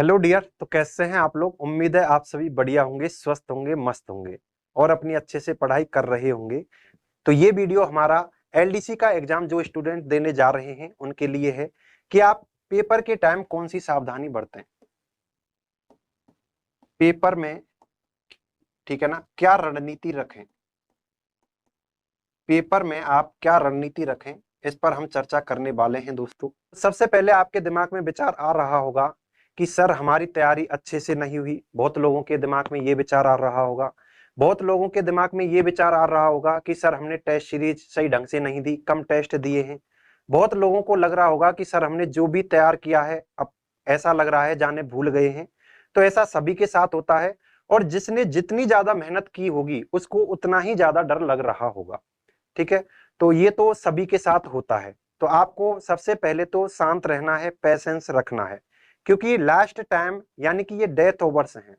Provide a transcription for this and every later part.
Hello dear. तो कैसे हैं आप लोग? उम्मीद है आप सभी बढ़िया होंगे, स्वस्थ होंगे, मस्त होंगे और अपनी अच्छे से पढ़ाई कर रहे होंगे। तो ये वीडियो हमारा एलडीसी का एग्जाम जो स्टूडेंट देने जा रहे हैं उनके लिए है कि आप पेपर के टाइम कौन सी सावधानी बरतें पेपर में, ठीक है ना। क्या रणनीति रखें पेपर में, आप क्या रणनीति रखें, इस पर हम चर्चा करने वाले हैं दोस्तों। सबसे पहले आपके दिमाग में विचार आ रहा होगा कि सर हमारी तैयारी अच्छे से नहीं हुई। बहुत लोगों के दिमाग में ये विचार आ रहा होगा। बहुत लोगों के दिमाग में ये विचार आ रहा होगा कि सर हमने टेस्ट सीरीज सही ढंग से नहीं दी, कम टेस्ट दिए हैं। बहुत लोगों को लग रहा होगा कि सर हमने जो भी तैयार किया है अब ऐसा लग रहा है जाने भूल गए हैं। तो ऐसा सभी के साथ होता है और जिसने जितनी ज्यादा मेहनत की होगी उसको उतना ही ज्यादा डर लग रहा होगा। ठीक है। तो ये तो सभी के साथ होता है। तो आपको सबसे पहले तो शांत रहना है, पेशेंस रखना है, क्योंकि लास्ट टाइम यानी कि ये डेथ ओवर्स हैं।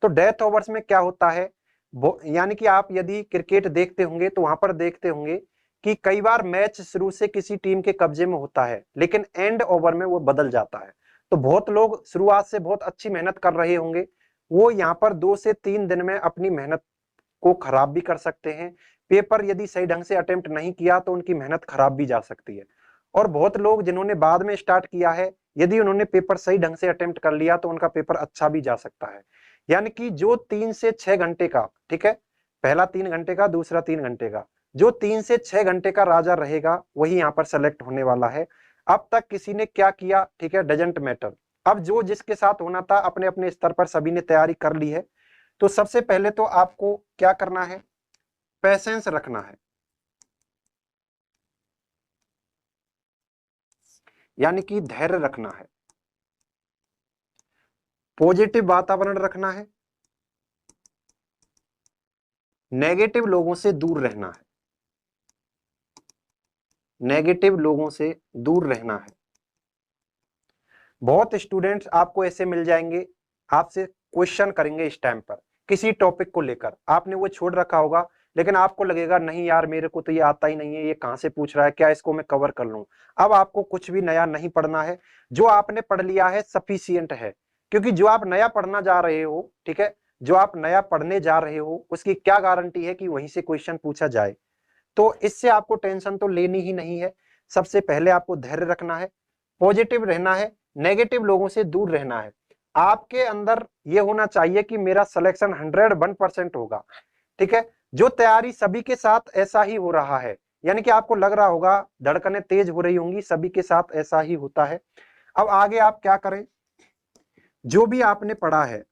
तो डेथ ओवर्स में क्या होता है, यानी कि आप यदि क्रिकेट देखते होंगे तो वहां पर देखते होंगे कि कई बार मैच शुरू से किसी टीम के कब्जे में होता है लेकिन एंड ओवर में वो बदल जाता है। तो बहुत लोग शुरुआत से बहुत अच्छी मेहनत कर रहे होंगे, वो यहाँ पर 2 से 3 दिन में अपनी मेहनत को खराब भी कर सकते हैं। पेपर यदि सही ढंग से अटेम्प्ट नहीं किया तो उनकी मेहनत खराब भी जा सकती है। और बहुत लोग जिन्होंने बाद में स्टार्ट किया है, यदि उन्होंने पेपर सही ढंग से अटेम्प्ट कर लिया तो उनका पेपर अच्छा भी जा सकता है। यानी कि जो 3 से 6 घंटे का, ठीक है, पहला 3 घंटे का, दूसरा 3 घंटे का, जो 3 से 6 घंटे का राजा रहेगा वही यहाँ पर सेलेक्ट होने वाला है। अब तक किसी ने क्या किया, ठीक है, डजेंट मैटर। अब जो जिसके साथ होना था अपने अपने स्तर पर सभी ने तैयारी कर ली है। तो सबसे पहले तो आपको क्या करना है, पेशेंस रखना है, यानी कि धैर्य रखना है, पॉजिटिव वातावरण रखना है, नेगेटिव लोगों से दूर रहना है, नेगेटिव लोगों से दूर रहना है। बहुत स्टूडेंट्स आपको ऐसे मिल जाएंगे, आपसे क्वेश्चन करेंगे इस टाइम पर किसी टॉपिक को लेकर, आपने वो छोड़ रखा होगा लेकिन आपको लगेगा नहीं यार मेरे को तो ये आता ही नहीं है, ये कहां से पूछ रहा है, क्या इसको मैं कवर कर लूं। अब आपको कुछ भी नया नहीं पढ़ना है, जो आपने पढ़ लिया है सफिशियंट है। क्योंकि जो आप नया पढ़ना जा रहे हो, ठीक है, जो आप नया पढ़ने जा रहे हो उसकी क्या गारंटी है कि वहीं से क्वेश्चन पूछा जाए। तो इससे आपको टेंशन तो लेनी ही नहीं है। सबसे पहले आपको धैर्य रखना है, पॉजिटिव रहना है, नेगेटिव लोगों से दूर रहना है। आपके अंदर यह होना चाहिए कि मेरा सिलेक्शन 101% होगा। ठीक है। जो तैयारी सभी के साथ ऐसा ही हो रहा है, यानी कि आपको लग रहा होगा धड़कनें तेज हो रही होंगी, सभी के साथ ऐसा ही होता है। अब आगे आप क्या करें, जो भी आपने पढ़ा है,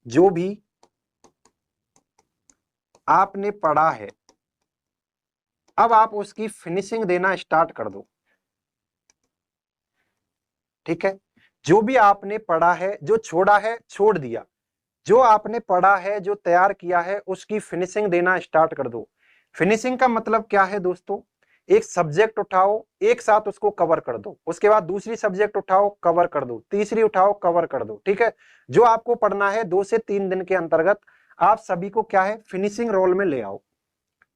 जो भी आपने पढ़ा है, अब आप उसकी फिनिशिंग देना स्टार्ट कर दो। ठीक है। जो भी आपने पढ़ा है, जो छोड़ा है छोड़ दिया, जो आपने पढ़ा है, जो तैयार किया है, उसकी फिनिशिंग देना स्टार्ट कर दो। फिनिशिंग का मतलब क्या है दोस्तों, एक सब्जेक्ट उठाओ, एक साथ उसको कवर कर दो, उसके बाद दूसरी सब्जेक्ट उठाओ कवर कर दो, तीसरी उठाओ कवर कर दो। ठीक है। जो आपको पढ़ना है 2 से 3 दिन के अंतर्गत आप सभी को क्या है, फिनिशिंग रोल में ले आओ।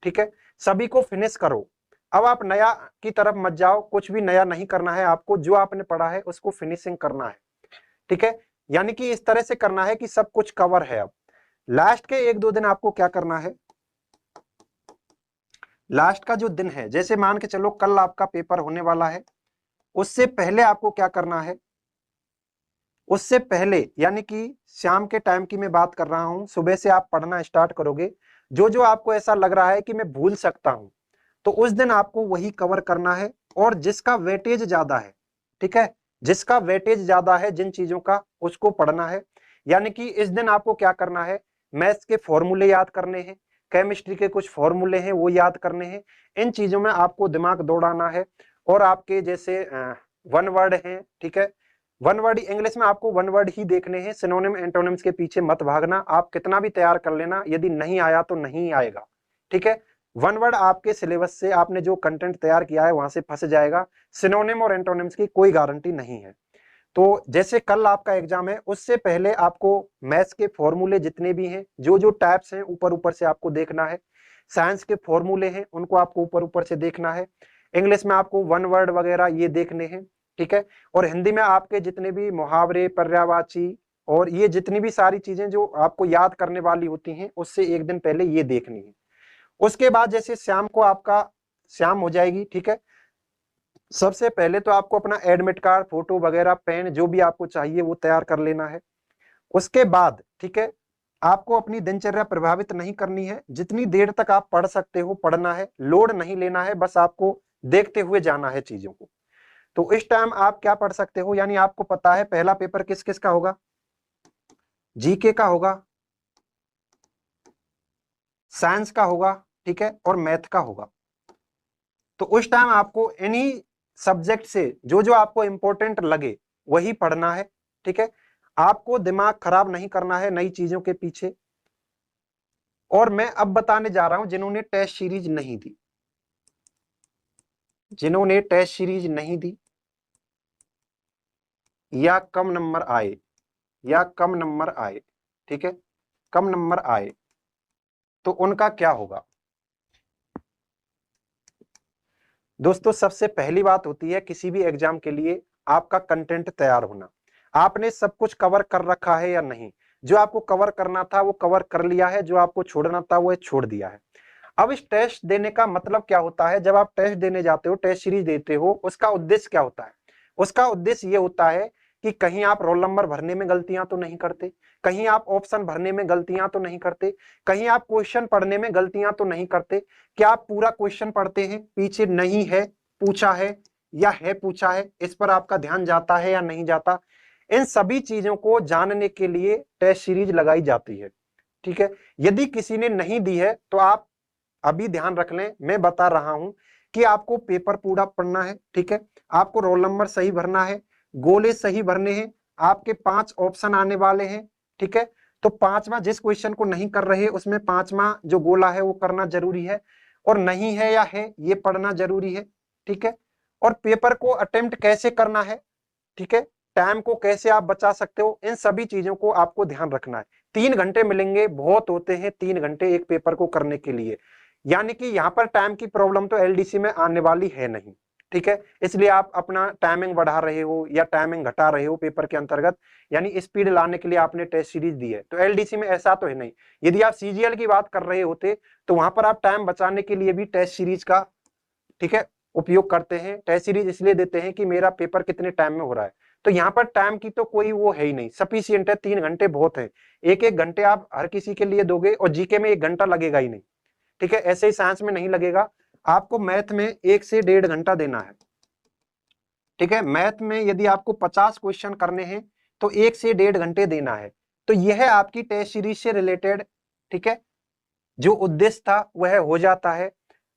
ठीक है। सभी को फिनिश करो। अब आप नया की तरफ मत जाओ, कुछ भी नया नहीं करना है आपको, जो आपने पढ़ा है उसको फिनिशिंग करना है। ठीक है। यानी कि इस तरह से करना है कि सब कुछ कवर है। अब लास्ट के 1-2 दिन आपको क्या करना है, लास्ट का जो दिन है, जैसे मान के चलो कल आपका पेपर होने वाला है, उससे पहले आपको क्या करना है, उससे पहले यानी कि शाम के टाइम की मैं बात कर रहा हूं, सुबह से आप पढ़ना स्टार्ट करोगे। जो जो आपको ऐसा लग रहा है कि मैं भूल सकता हूं, तो उस दिन आपको वही कवर करना है। और जिसका वेटेज ज्यादा है, ठीक है, जिसका वेटेज ज्यादा है जिन चीजों का, उसको पढ़ना है। यानी कि इस दिन आपको क्या करना है, मैथ्स के फॉर्मूले याद करने हैं, केमिस्ट्री के कुछ फॉर्मूले हैं वो याद करने हैं। इन चीजों में आपको दिमाग दौड़ाना है। और आपके जैसे वन वर्ड हैं, ठीक है, वन वर्ड इंग्लिश में आपको वन वर्ड ही देखने हैं, सिनोनिम एंटोनिम्स के पीछे मत भागना। आप कितना भी तैयार कर लेना, यदि नहीं आया तो नहीं आएगा। ठीक है। वन वर्ड आपके सिलेबस से, आपने जो कंटेंट तैयार किया है वहां से फंस जाएगा। सिनोनिम और एंटोनिम्स की कोई गारंटी नहीं है। तो जैसे कल आपका एग्जाम है, उससे पहले आपको मैथ्स के फॉर्मूले जितने भी हैं, जो जो टाइप्स हैं, ऊपर ऊपर से आपको देखना है। साइंस के फॉर्मूले हैं, उनको आपको ऊपर ऊपर से देखना है। इंग्लिश में आपको वन वर्ड वगैरह ये देखने हैं। ठीक है। और हिंदी में आपके जितने भी मुहावरे, पर्यायवाची और ये जितनी भी सारी चीजें जो आपको याद करने वाली होती हैं, उससे एक दिन पहले ये देखनी है। उसके बाद जैसे शाम को आपका शाम हो जाएगी, ठीक है, सबसे पहले तो आपको अपना एडमिट कार्ड, फोटो वगैरह, पेन जो भी आपको चाहिए वो तैयार कर लेना है। उसके बाद ठीक है, आपको अपनी दिनचर्या प्रभावित नहीं करनी है, जितनी देर तक आप पढ़ सकते हो पढ़ना है, लोड नहीं लेना है, बस आपको देखते हुए जाना है चीजों को। तो इस टाइम आप क्या पढ़ सकते हो, यानी आपको पता है पहला पेपर किस किस का होगा, जीके का होगा, साइंस का होगा, ठीक है, और मैथ का होगा। तो उस टाइम आपको इन्हीं सब्जेक्ट से जो जो आपको इंपॉर्टेंट लगे वही पढ़ना है, ठीक है। आपको दिमाग खराब नहीं करना है नई चीजों के पीछे। और मैं अब बताने जा रहा हूं जिन्होंने टेस्ट सीरीज नहीं दी, जिन्होंने टेस्ट सीरीज नहीं दी या कम नंबर आए, या कम नंबर आए, ठीक है, कम नंबर आए, तो उनका क्या होगा। दोस्तों सबसे पहली बात होती है किसी भी एग्जाम के लिए आपका कंटेंट तैयार होना। आपने सब कुछ कवर कर रखा है या नहीं, जो आपको कवर करना था वो कवर कर लिया है, जो आपको छोड़ना था वो छोड़ दिया है। अब इस टेस्ट देने का मतलब क्या होता है, जब आप टेस्ट देने जाते हो, टेस्ट सीरीज देते हो, उसका उद्देश्य क्या होता है। उसका उद्देश्य ये होता है कि कहीं आप रोल नंबर भरने में गलतियां तो नहीं करते, कहीं आप ऑप्शन भरने में गलतियां तो नहीं करते, कहीं आप क्वेश्चन पढ़ने में गलतियां तो नहीं करते। क्या आप पूरा क्वेश्चन पढ़ते हैं, पीछे नहीं है पूछा है या है पूछा है, इस पर आपका ध्यान जाता है या नहीं जाता। इन सभी चीजों को जानने के लिए टेस्ट सीरीज लगाई जाती है, ठीक है। यदि किसी ने नहीं दी है तो आप अभी ध्यान रख लें, मैं बता रहा हूं कि आपको पेपर पूरा पढ़ना है, ठीक है। आपको रोल नंबर सही भरना है, गोले सही भरने हैं, आपके 5 ऑप्शन आने वाले हैं, ठीक है। तो पांचवा जिस क्वेश्चन को नहीं कर रहे उसमें पांचवा जो गोला है वो करना जरूरी है, और नहीं है या है ये पढ़ना जरूरी है, ठीक है। और पेपर को अटेम्प्ट कैसे करना है, ठीक है, टाइम को कैसे आप बचा सकते हो, इन सभी चीजों को आपको ध्यान रखना है। 3 घंटे मिलेंगे, बहुत होते हैं 3 घंटे एक पेपर को करने के लिए, यानी कि यहाँ पर टाइम की प्रॉब्लम तो एलडीसी में आने वाली है नहीं, ठीक है। इसलिए आप अपना टाइमिंग बढ़ा रहे हो या टाइमिंग घटा रहे हो पेपर के अंतर्गत, यानी स्पीड लाने के लिए आपने टेस्ट सीरीज दी है, तो एलडीसी में ऐसा तो है नहीं। यदि आप सीजीएल की बात कर रहे होते तो वहां पर आप टाइम बचाने के लिए भी टेस्ट सीरीज का, ठीक है, उपयोग करते हैं। टेस्ट सीरीज इसलिए देते हैं कि मेरा पेपर कितने टाइम में हो रहा है, तो यहाँ पर टाइम की तो कोई वो है ही नहीं, सफिशियंट है, 3 घंटे बहुत है। एक एक घंटे आप हर किसी के लिए दोगे, और जीके में 1 घंटा लगेगा ही नहीं, ठीक है। ऐसे ही साइंस में नहीं लगेगा, आपको मैथ में 1 से 1.5 घंटा देना है, ठीक है। मैथ में यदि आपको 50 क्वेश्चन करने हैं तो 1 से 1.5 घंटे देना है। तो यह आपकी टेस्ट सीरीज से रिलेटेड, ठीक है, जो उद्देश्य था वह हो जाता है।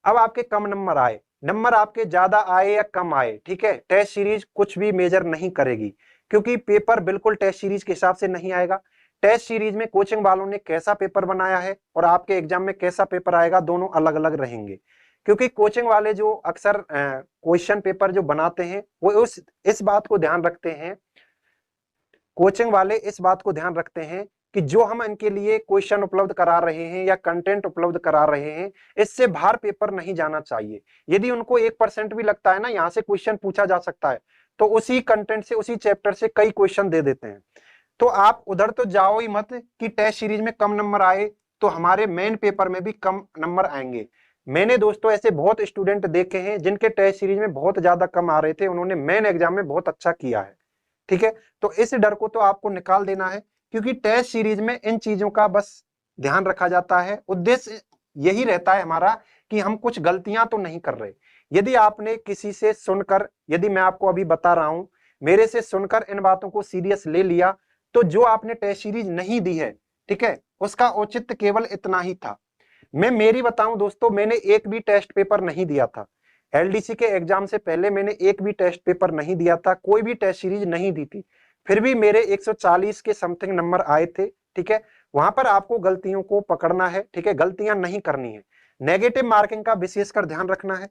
अब आपके कम नंबर आए, नंबर आपके ज्यादा आए या कम आए, ठीक है, टेस्ट सीरीज कुछ भी मेजर नहीं करेगी, क्योंकि पेपर बिल्कुल टेस्ट सीरीज के हिसाब से नहीं आएगा। टेस्ट सीरीज में कोचिंग वालों ने कैसा पेपर बनाया है और आपके एग्जाम में कैसा पेपर आएगा, दोनों अलग अलग रहेंगे। क्योंकि कोचिंग वाले जो अक्सर क्वेश्चन पेपर जो बनाते हैं वो उस इस बात को ध्यान रखते हैं, कोचिंग वाले इस बात को ध्यान रखते हैं कि जो हम इनके लिए क्वेश्चन उपलब्ध करा रहे हैं या कंटेंट उपलब्ध करा रहे हैं, इससे बाहर पेपर नहीं जाना चाहिए। यदि उनको 1% भी लगता है ना यहाँ से क्वेश्चन पूछा जा सकता है, तो उसी कंटेंट से, उसी चैप्टर से कई क्वेश्चन दे देते हैं। तो आप उधर तो जाओ ही मत कि टेस्ट सीरीज में कम नंबर आए तो हमारे मेन पेपर में भी कम नंबर आएंगे। मैंने दोस्तों ऐसे बहुत स्टूडेंट देखे हैं जिनके टेस्ट सीरीज में बहुत ज्यादा कम आ रहे थे, उन्होंने मेन एग्जाम में बहुत अच्छा किया है, ठीक है। तो इस डर को तो आपको निकाल देना है, क्योंकि टेस्ट सीरीज में इन चीजों का बस ध्यान रखा जाता है। उद्देश्य यही रहता है हमारा कि हम कुछ गलतियां तो नहीं कर रहे। यदि आपने किसी से सुनकर, यदि मैं आपको अभी बता रहा हूं, मेरे से सुनकर इन बातों को सीरियस ले लिया, तो जो आपने टेस्ट सीरीज नहीं दी है, ठीक है, उसका औचित्य केवल इतना ही था। मैं मेरी बताऊं दोस्तों, मैंने एक भी टेस्ट पेपर नहीं दिया था एलडीसी के एग्जाम से पहले, मैंने एक भी टेस्ट पेपर नहीं दिया था, कोई भी टेस्ट सीरीज नहीं दी थी, फिर भी मेरे 140 के समथिंग नंबर आए थे, ठीक है। वहां पर आपको गलतियों को पकड़ना है, ठीक है, गलतियां नहीं करनी है। नेगेटिव मार्किंग का विशेषकर ध्यान रखना है,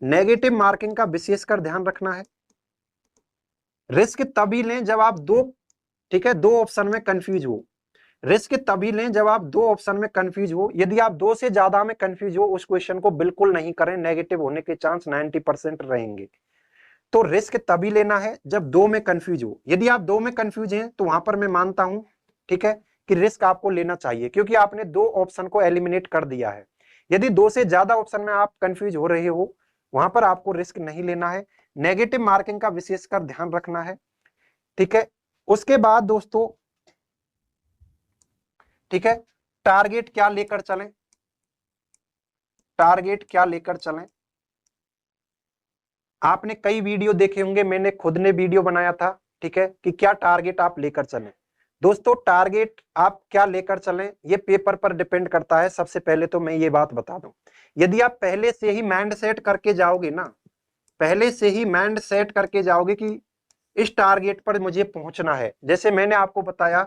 नेगेटिव मार्किंग का विशेषकर ध्यान रखना है। रिस्क तभी लें जब आप दो, ठीक है, दो ऑप्शन में कंफ्यूज हो। रिस्क तभी लें जब आप दो ऑप्शन में कंफ्यूज हो। यदि आप दो से ज्यादा में कंफ्यूज हो, उस क्वेश्चन को बिल्कुल नहीं करें, नेगेटिव होने के चांस 90% रहेंगे। तो रिस्क तभी लेना है जब दो में कंफ्यूज हो। यदि आप दो में कंफ्यूज हैं तो वहां पर मैं मानता हूं, ठीक है, कि रिस्क आपको लेना चाहिए, क्योंकि आपने दो ऑप्शन को एलिमिनेट कर दिया है। यदि दो से ज्यादा ऑप्शन में आप कंफ्यूज हो रहे हो, वहां पर आपको रिस्क नहीं लेना है। नेगेटिव मार्किंग का विशेषकर ध्यान रखना है, ठीक है। उसके बाद दोस्तों, ठीक है, टारगेट क्या लेकर चलें, टारगेट क्या लेकर चलें। आपने कई वीडियो देखे होंगे, मैंने खुद ने वीडियो बनाया था, ठीक है, कि क्या टारगेट आप लेकर चलें। दोस्तों टारगेट आप क्या लेकर चलें ये पेपर पर डिपेंड करता है। सबसे पहले तो मैं ये बात बता दूं, यदि आप पहले से ही माइंड सेट करके जाओगे ना, पहले से ही माइंड सेट करके जाओगे कि इस टारगेट पर मुझे पहुंचना है, जैसे मैंने आपको बताया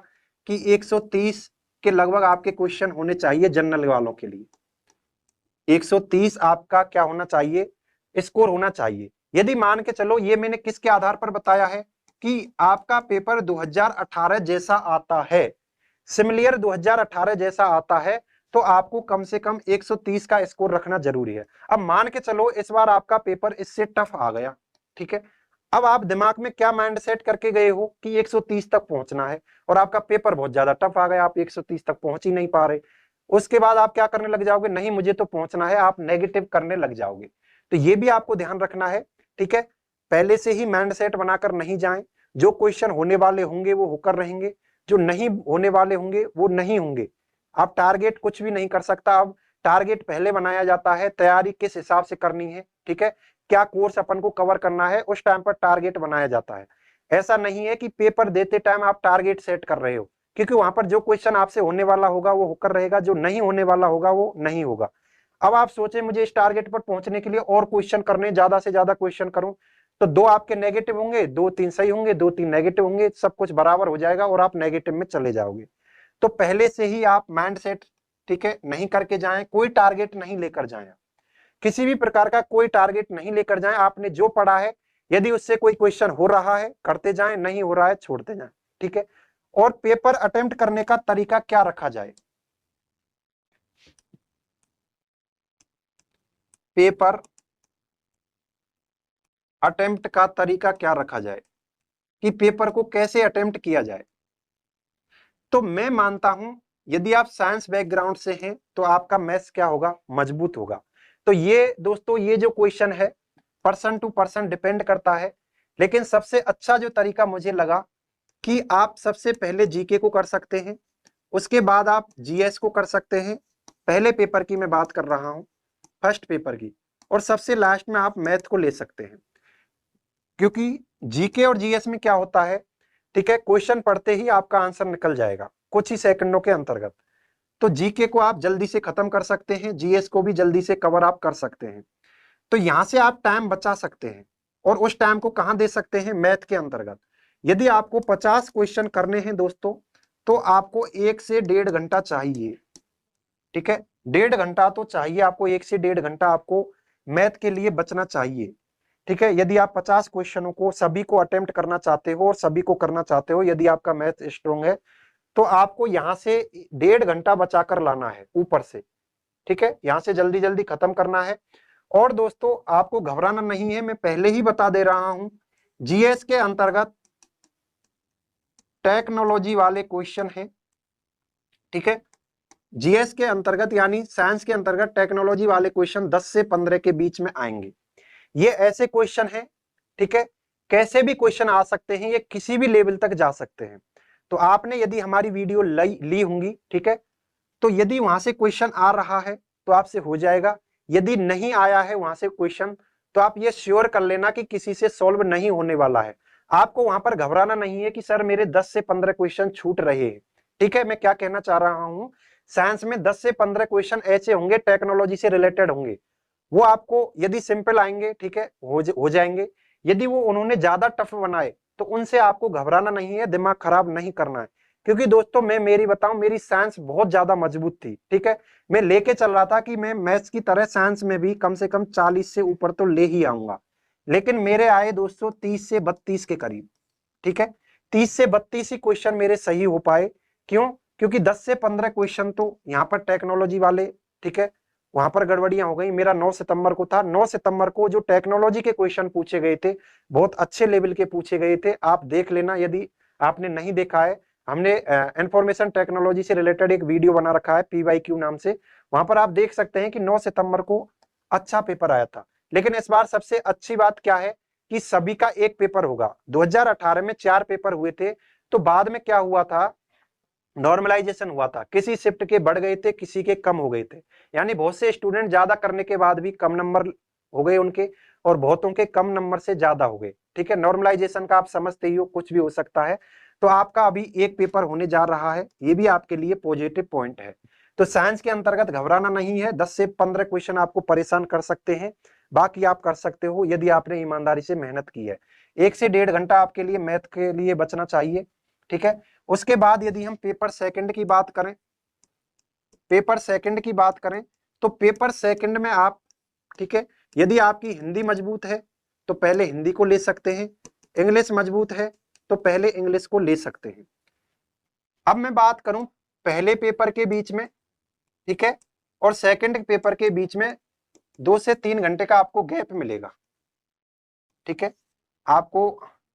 कि 130 के लगभग आपके क्वेश्चन होने चाहिए जनरल वालों के लिए। 130 आपका क्या होना चाहिए, स्कोर होना चाहिए। यदि मान के चलो, ये मैंने किसके आधार पर बताया है कि आपका पेपर 2018 जैसा आता है, सिमिलियर 2018 जैसा आता है, तो आपको कम से कम 130 का स्कोर रखना जरूरी है। अब मान के चलो इस बार आपका पेपर इससे टफ आ गया, ठीक है, अब आप दिमाग में क्या माइंड सेट करके गए हो कि 130 तक पहुंचना है, और आपका पेपर बहुत ज्यादा टफ आ गया, आप 130 तक पहुंच ही नहीं पा रहे। उसके बाद आप क्या करने लग जाओगे, नहीं मुझे तो पहुंचना है, आप नेगेटिव करने लग जाओगे। तो ये भी आपको ध्यान रखना है, ठीक है। पहले से ही माइंड सेट बनाकर नहीं जाएं। जो क्वेश्चन होने वाले होंगे वो होकर रहेंगे, जो नहीं होने वाले होंगे वो नहीं होंगे। आप टारगेट कुछ भी नहीं कर सकता। अब टारगेट पहले बनाया जाता है, तैयारी किस हिसाब से करनी है, ठीक है, क्या कोर्स अपन को कवर करना है, उस टाइम पर टारगेट बनाया जाता है। ऐसा नहीं है कि पेपर देते टाइम आप टारगेट सेट कर रहे हो, क्योंकि वहां पर जो क्वेश्चन आपसे होने वाला होगा वो होकर रहेगा, जो नहीं होने वाला होगा वो नहीं होगा। अब आप सोचे मुझे इस टारगेट पर पहुंचने के लिए और क्वेश्चन करने, ज्यादा से ज्यादा क्वेश्चन करूं, तो दो आपके नेगेटिव होंगे, दो तीन सही होंगे, दो तीन नेगेटिव होंगे, सब कुछ बराबर हो जाएगा और आप नेगेटिव में चले जाओगे। तो पहले से ही आप माइंड सेट, ठीक है, नहीं करके जाएं, कोई टारगेट नहीं लेकर जाएं, किसी भी प्रकार का कोई टारगेट नहीं लेकर जाएं। आपने जो पढ़ा है, यदि उससे कोई क्वेश्चन हो रहा है करते जाएं, नहीं हो रहा है छोड़ते जाएं, ठीक है। और पेपर अटेम्प्ट करने का तरीका क्या रखा जाए, पेपर अटेम्प्ट का तरीका क्या रखा जाए, कि पेपर को कैसे अटेम्प्ट किया जाए। तो मैं मानता हूं, यदि आप साइंस बैकग्राउंड से हैं तो आपका मैथ्स क्या होगा, मजबूत होगा। तो ये दोस्तों, ये जो क्वेश्चन है पर्सन टू पर्सन डिपेंड करता है, लेकिन सबसे अच्छा जो तरीका मुझे लगा कि आप सबसे पहले जीके को कर सकते हैं, उसके बाद आप जीएस को कर सकते हैं। पहले पेपर की मैं बात कर रहा हूं, फर्स्ट पेपर की, और सबसे लास्ट में आप मैथ को ले सकते हैं। क्योंकि जीके और जीएस में क्या होता है, ठीक है, क्वेश्चन पढ़ते ही आपका आंसर निकल जाएगा कुछ ही सेकंडों के अंतर्गत। तो जीके को आप जल्दी से खत्म कर सकते हैं, जीएस को भी जल्दी से कवर आप कर सकते हैं। तो यहां से आप टाइम बचा सकते हैं, और उस टाइम को कहां दे सकते हैं, मैथ के अंतर्गत। यदि आपको 50 क्वेश्चन करने हैं दोस्तों, तो आपको 1 से 1.5 घंटा चाहिए, ठीक है, 1.5 घंटा तो चाहिए आपको, 1 से 1.5 घंटा आपको मैथ के लिए बचना चाहिए, ठीक है। यदि आप 50 क्वेश्चनों को सभी को अटेम्प्ट करना चाहते हो और सभी को करना चाहते हो, यदि आपका मैथ स्ट्रॉन्ग है, तो आपको यहां से 1.5 घंटा बचाकर लाना है ऊपर से, ठीक है, यहां से जल्दी जल्दी खत्म करना है। और दोस्तों आपको घबराना नहीं है, मैं पहले ही बता दे रहा हूं, जीएस के अंतर्गत टेक्नोलॉजी वाले क्वेश्चन हैं, ठीक है। जीएस के अंतर्गत यानी साइंस के अंतर्गत टेक्नोलॉजी वाले क्वेश्चन 10 से 15 के बीच में आएंगे। ये ऐसे क्वेश्चन हैं, ठीक है, कैसे भी क्वेश्चन आ सकते हैं, ये किसी भी लेवल तक जा सकते हैं। तो आपने यदि हमारी वीडियो ली होंगी, ठीक है, तो यदि वहां से क्वेश्चन आ रहा है तो आपसे हो जाएगा, यदि नहीं आया है वहां से क्वेश्चन, तो आप ये श्योर कर लेना कि किसी से सॉल्व नहीं होने वाला है। आपको वहां पर घबराना नहीं है कि सर मेरे 10 से 15 क्वेश्चन छूट रहे हैं, ठीक है। मैं क्या कहना चाह रहा हूं, साइंस में 10 से 15 क्वेश्चन ऐसे होंगे टेक्नोलॉजी से रिलेटेड होंगे, वो आपको यदि सिंपल आएंगे, ठीक है, हो जाएंगे। यदि वो उन्होंने ज्यादा टफ बनाए तो उनसे आपको घबराना नहीं है, दिमाग खराब नहीं करना है। क्योंकि दोस्तों मैं मेरी बताऊं, मेरी साइंस बहुत ज्यादा मजबूत थी, ठीक है, मैं लेके चल रहा था कि मैं मैथ्स की तरह साइंस में भी कम से कम 40 से ऊपर तो ले ही आऊंगा, लेकिन मेरे आए दोस्तों 30 से 32 के करीब, ठीक है, 30 से 32 ही क्वेश्चन मेरे सही हो पाए। क्यों? क्योंकि 10 से 15 क्वेश्चन तो यहाँ पर टेक्नोलॉजी वाले, ठीक है, वहां पर गड़बड़ियां हो गई। मेरा 9 सितंबर को था, 9 सितंबर को जो टेक्नोलॉजी के क्वेश्चन पूछे गए थे बहुत अच्छे लेवल के पूछे गए थे, आप देख लेना यदि आपने नहीं देखा है। हमने इंफॉर्मेशन टेक्नोलॉजी से रिलेटेड एक वीडियो बना रखा है PYQ नाम से, वहां पर आप देख सकते हैं कि 9 सितंबर को अच्छा पेपर आया था। लेकिन इस बार सबसे अच्छी बात क्या है कि सभी का एक पेपर होगा। 2018 में 4 पेपर हुए थे, तो बाद में क्या हुआ था, नॉर्मलाइजेशन हुआ था, किसी शिफ्ट के बढ़ गए थे, किसी के कम हो गए थे, यानी बहुत से स्टूडेंट ज्यादा करने के बाद भी कम नंबर हो गए उनके, और बहुतों के कम नंबर से ज्यादा हो गए। ठीक है, नॉर्मलाइजेशन का आप समझते ही हो, कुछ भी हो सकता है। तो आपका अभी एक पेपर होने जा रहा है, ये भी आपके लिए पॉजिटिव पॉइंट है। तो साइंस के अंतर्गत घबराना नहीं है, 10 से 15 क्वेश्चन आपको परेशान कर सकते हैं, बाकी आप कर सकते हो यदि आपने ईमानदारी से मेहनत की है। 1 से 1.5 घंटा आपके लिए मैथ के लिए बचना चाहिए। ठीक है, उसके बाद यदि हम पेपर सेकंड की बात करें, पेपर सेकंड की बात करें तो पेपर सेकंड में आप, ठीक है, यदि आपकी हिंदी मजबूत है तो पहले हिंदी को ले सकते हैं, इंग्लिश मजबूत है तो पहले इंग्लिश को ले सकते हैं। अब मैं बात करूं पहले पेपर के बीच में, ठीक है, और सेकंड पेपर के बीच में 2 से 3 घंटे का आपको गैप मिलेगा। ठीक है, आपको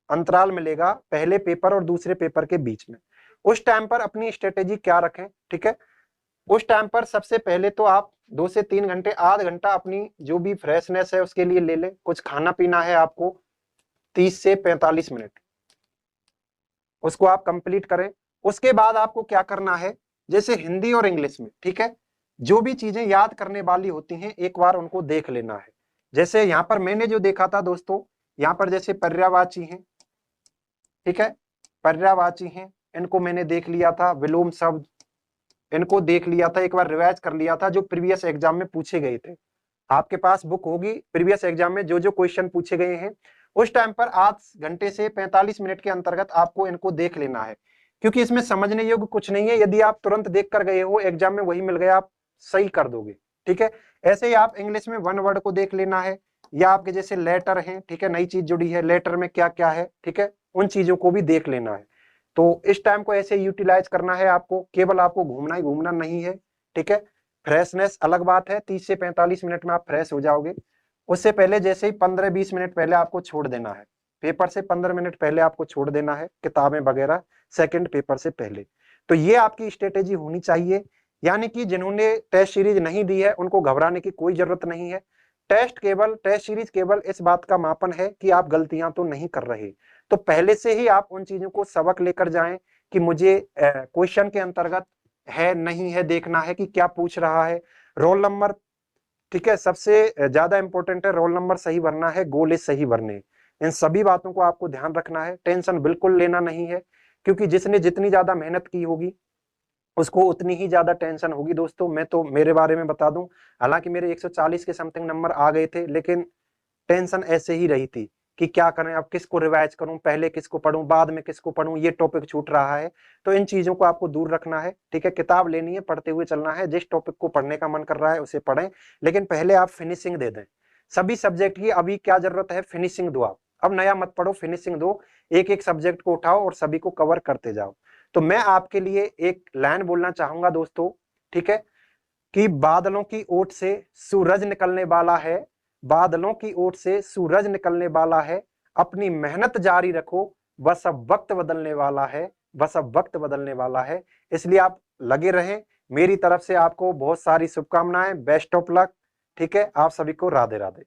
अंतराल मिलेगा पहले पेपर और दूसरे पेपर के बीच में। उस टाइम पर अपनी स्ट्रेटेजी क्या रखें, ठीक है, उस टाइम पर सबसे पहले तो आप 2 से 3 घंटे, आध घंटा अपनी जो भी फ्रेशनेस है उसके लिए ले लें। कुछ खाना पीना है आपको 30 से 45 मिनट, उसको आप कंप्लीट करें। उसके बाद आपको क्या करना है, जैसे हिंदी और इंग्लिश में, ठीक है, जो भी चीजें याद करने वाली होती हैं एक बार उनको देख लेना है। जैसे यहाँ पर मैंने जो देखा था दोस्तों, यहाँ पर जैसे पर्यायवाची हैं, ठीक है, पर्यायवाची हैं, इनको मैंने देख लिया था। विलोम शब्द, इनको देख लिया था, एक बार रिवाइज कर लिया था, जो प्रीवियस एग्जाम में पूछे गए थे। आपके पास बुक होगी, प्रीवियस एग्जाम में जो जो क्वेश्चन पूछे गए हैं उस टाइम पर आध घंटे से 45 मिनट के अंतर्गत आपको इनको देख लेना है, क्योंकि इसमें समझने योग्य कुछ नहीं है। यदि आप तुरंत देख कर गए हो, एग्जाम में वही मिल गया, आप सही कर दोगे। ठीक है, ऐसे ही आप इंग्लिश में 1 वर्ड को देख लेना है, या आपके जैसे लेटर हैं, ठीक है, नई चीज जुड़ी है, लेटर में क्या क्या है, ठीक है, उन चीजों को भी देख लेना है। तो इस टाइम को ऐसे यूटिलाइज करना है आपको, केवल आपको घूमना ही घूमना नहीं है। ठीक है, फ्रेशनेस अलग बात है, 30 से 45 मिनट में आप फ्रेश हो जाओगे। उससे पहले जैसे ही 15-20 मिनट पहले आपको छोड़ देना है, पेपर से 15 मिनट पहले आपको छोड़ देना है किताबें वगैरह, सेकंड पेपर से पहले। तो ये आपकी स्ट्रेटेजी होनी चाहिए। यानी कि जिन्होंने टेस्ट सीरीज नहीं दी है उनको घबराने की कोई जरूरत नहीं है। टेस्ट सीरीज केवल इस बात का मापन है कि आप गलतियां तो नहीं कर रहे। तो पहले से ही आप उन चीजों को सबक लेकर जाएं कि मुझे क्वेश्चन के अंतर्गत है नहीं है देखना है कि क्या पूछ रहा है। रोल नंबर, ठीक है, सबसे ज्यादा इंपॉर्टेंट है, रोल नंबर सही भरना है, गोले सही भरने। इन सभी बातों को आपको ध्यान रखना है, टेंशन बिल्कुल लेना नहीं है, क्योंकि जिसने जितनी ज्यादा मेहनत की होगी उसको उतनी ही ज्यादा टेंशन होगी। दोस्तों मैं तो मेरे बारे में बता दूं, हालांकि मेरे 140 के समथिंग नंबर आ गए थे, लेकिन टेंशन ऐसे ही रही थी कि क्या करें, अब किसको रिवाइज करूं, पहले किसको पढूं, बाद में किसको पढूं, ये टॉपिक छूट रहा है। तो इन चीजों को आपको दूर रखना है। ठीक है, किताब लेनी है, पढ़ते हुए चलना है, जिस टॉपिक को पढ़ने का मन कर रहा है उसे पढ़ें, लेकिन पहले आप फिनिशिंग दे दें सभी सब्जेक्ट की। अभी क्या जरूरत है, फिनिशिंग दो आप, अब नया मत पढ़ो, फिनिशिंग दो, एक एक सब्जेक्ट को उठाओ और सभी को कवर करते जाओ। तो मैं आपके लिए एक लाइन बोलना चाहूंगा दोस्तों, ठीक है, कि बादलों की ओट से सूरज निकलने वाला है, बादलों की ओट से सूरज निकलने वाला है, अपनी मेहनत जारी रखो, बस अब वक्त बदलने वाला है, बस अब वक्त बदलने वाला है। इसलिए आप लगे रहें। मेरी तरफ से आपको बहुत सारी शुभकामनाएं, बेस्ट ऑफ लक। ठीक है, आप सभी को राधे राधे।